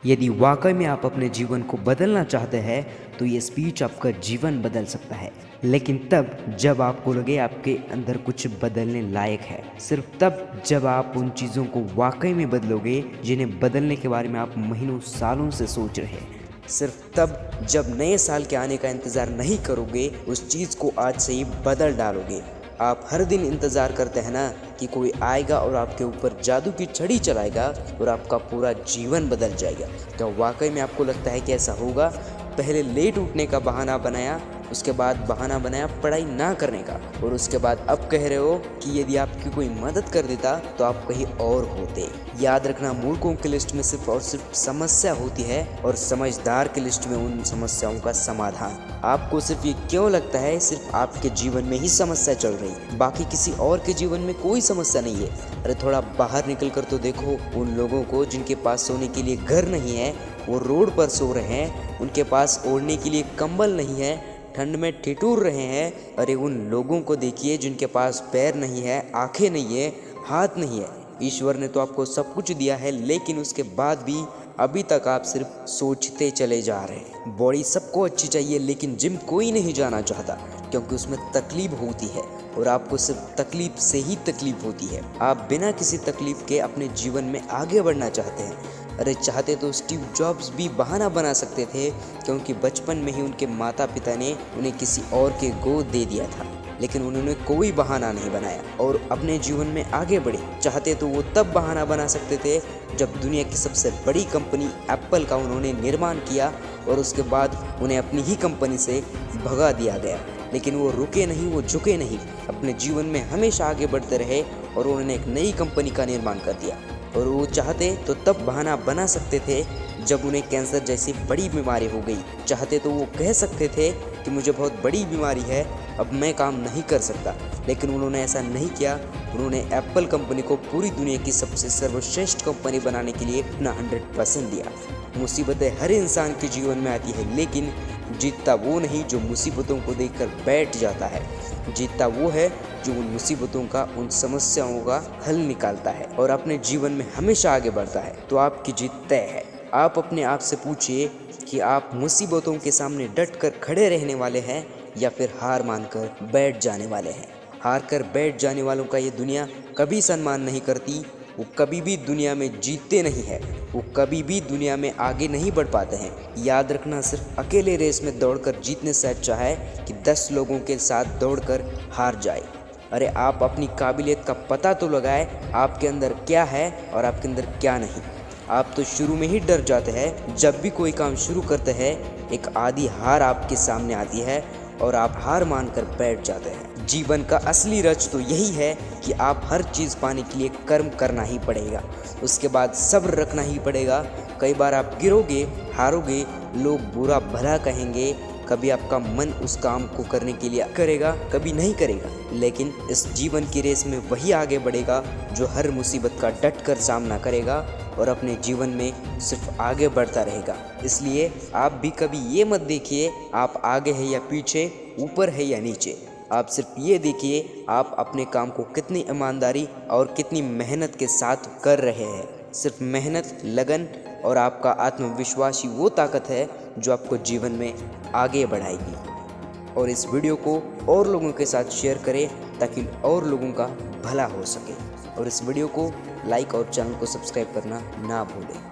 यदि वाकई में आप अपने जीवन को बदलना चाहते हैं तो ये स्पीच आपका जीवन बदल सकता है, लेकिन तब जब आपको लगे आपके अंदर कुछ बदलने लायक है। सिर्फ तब जब आप उन चीज़ों को वाकई में बदलोगे जिन्हें बदलने के बारे में आप महीनों सालों से सोच रहे हैं। सिर्फ तब जब नए साल के आने का इंतज़ार नहीं करोगे, उस चीज़ को आज से ही बदल डालोगे। आप हर दिन इंतज़ार करते हैं ना कि कोई आएगा और आपके ऊपर जादू की छड़ी चलाएगा और आपका पूरा जीवन बदल जाएगा। तो वाकई में आपको लगता है कि ऐसा होगा? पहले लेट उठने का बहाना बनाया, उसके बाद बहाना बनाया पढ़ाई ना करने का, और उसके बाद अब कह रहे हो कि यदि आपकी कोई मदद कर देता तो आप कहीं और होते। याद रखना, मूर्खों की लिस्ट में सिर्फ और सिर्फ समस्या होती है और समझदार की लिस्ट में उन समस्याओं का समाधान। आपको सिर्फ ये क्यों लगता है सिर्फ आपके जीवन में ही समस्या चल रही, बाकी किसी और के जीवन में कोई समस्या नहीं है? अरे थोड़ा बाहर निकल कर तो देखो उन लोगों को जिनके पास सोने के लिए घर नहीं है, वो रोड पर सो रहे हैं, उनके पास ओढ़ने के लिए कंबल नहीं है, ठंड में ठिठुर रहे हैं। अरे उन लोगों को देखिए जिनके पास पैर नहीं है, आंखें नहीं है, हाथ नहीं है। ईश्वर ने तो आपको सब कुछ दिया है, लेकिन उसके बाद भी अभी तक आप सिर्फ सोचते चले जा रहे हैं। बॉडी सबको अच्छी चाहिए, लेकिन जिम कोई नहीं जाना चाहता क्योंकि उसमें तकलीफ होती है, और आपको सिर्फ तकलीफ से ही तकलीफ होती है। आप बिना किसी तकलीफ के अपने जीवन में आगे बढ़ना चाहते हैं। अरे चाहते तो स्टीव जॉब्स भी बहाना बना सकते थे, क्योंकि बचपन में ही उनके माता पिता ने उन्हें किसी और के गोद दे दिया था, लेकिन उन्होंने कोई बहाना नहीं बनाया और अपने जीवन में आगे बढ़े। चाहते तो वो तब बहाना बना सकते थे जब दुनिया की सबसे बड़ी कंपनी एप्पल का उन्होंने निर्माण किया और उसके बाद उन्हें अपनी ही कंपनी से भगा दिया गया, लेकिन वो रुके नहीं, वो झुके नहीं, अपने जीवन में हमेशा आगे बढ़ते रहे और उन्होंने एक नई कंपनी का निर्माण कर दिया। और वो चाहते तो तब बहाना बना सकते थे जब उन्हें कैंसर जैसी बड़ी बीमारी हो गई। चाहते तो वो कह सकते थे कि मुझे बहुत बड़ी बीमारी है, अब मैं काम नहीं कर सकता, लेकिन उन्होंने ऐसा नहीं किया। उन्होंने एप्पल कंपनी को पूरी दुनिया की सबसे सर्वश्रेष्ठ कंपनी बनाने के लिए अपना 100% दिया। मुसीबतें हर इंसान के जीवन में आती है, लेकिन जीतता वो नहीं जो मुसीबतों को देखकर बैठ जाता है। जीतता वो है जो उन मुसीबतों का, उन समस्याओं का हल निकालता है और अपने जीवन में हमेशा आगे बढ़ता है। तो आपकी जीत तय है। आप अपने आप से पूछिए कि आप मुसीबतों के सामने डट कर खड़े रहने वाले हैं या फिर हार मानकर बैठ जाने वाले हैं। हार कर बैठ जाने वालों का ये दुनिया कभी सम्मान नहीं करती, वो कभी भी दुनिया में जीतते नहीं है, वो कभी भी दुनिया में आगे नहीं बढ़ पाते हैं। याद रखना, सिर्फ अकेले रेस में दौड़कर जीतने से अच्छा है कि 10 लोगों के साथ दौड़कर हार जाए। अरे आप अपनी काबिलियत का पता तो लगाए, आपके अंदर क्या है और आपके अंदर क्या नहीं। आप तो शुरू में ही डर जाते हैं। जब भी कोई काम शुरू करते हैं, एक आधी हार आपके सामने आती है और आप हार मानकर बैठ जाते हैं। जीवन का असली रच तो यही है कि आप हर चीज़ पाने के लिए कर्म करना ही पड़ेगा, उसके बाद सब्र रखना ही पड़ेगा। कई बार आप गिरोगे, हारोगे, लोग बुरा भला कहेंगे, कभी आपका मन उस काम को करने के लिए करेगा, कभी नहीं करेगा, लेकिन इस जीवन की रेस में वही आगे बढ़ेगा जो हर मुसीबत का डट कर सामना करेगा और अपने जीवन में सिर्फ आगे बढ़ता रहेगा। इसलिए आप भी कभी ये मत देखिए आप आगे है या पीछे, ऊपर है या नीचे। आप सिर्फ ये देखिए आप अपने काम को कितनी ईमानदारी और कितनी मेहनत के साथ कर रहे हैं। सिर्फ मेहनत, लगन और आपका आत्मविश्वास ही वो ताकत है जो आपको जीवन में आगे बढ़ाएगी। और इस वीडियो को और लोगों के साथ शेयर करें ताकि और लोगों का भला हो सके। और इस वीडियो को लाइक और चैनल को सब्सक्राइब करना ना भूलें।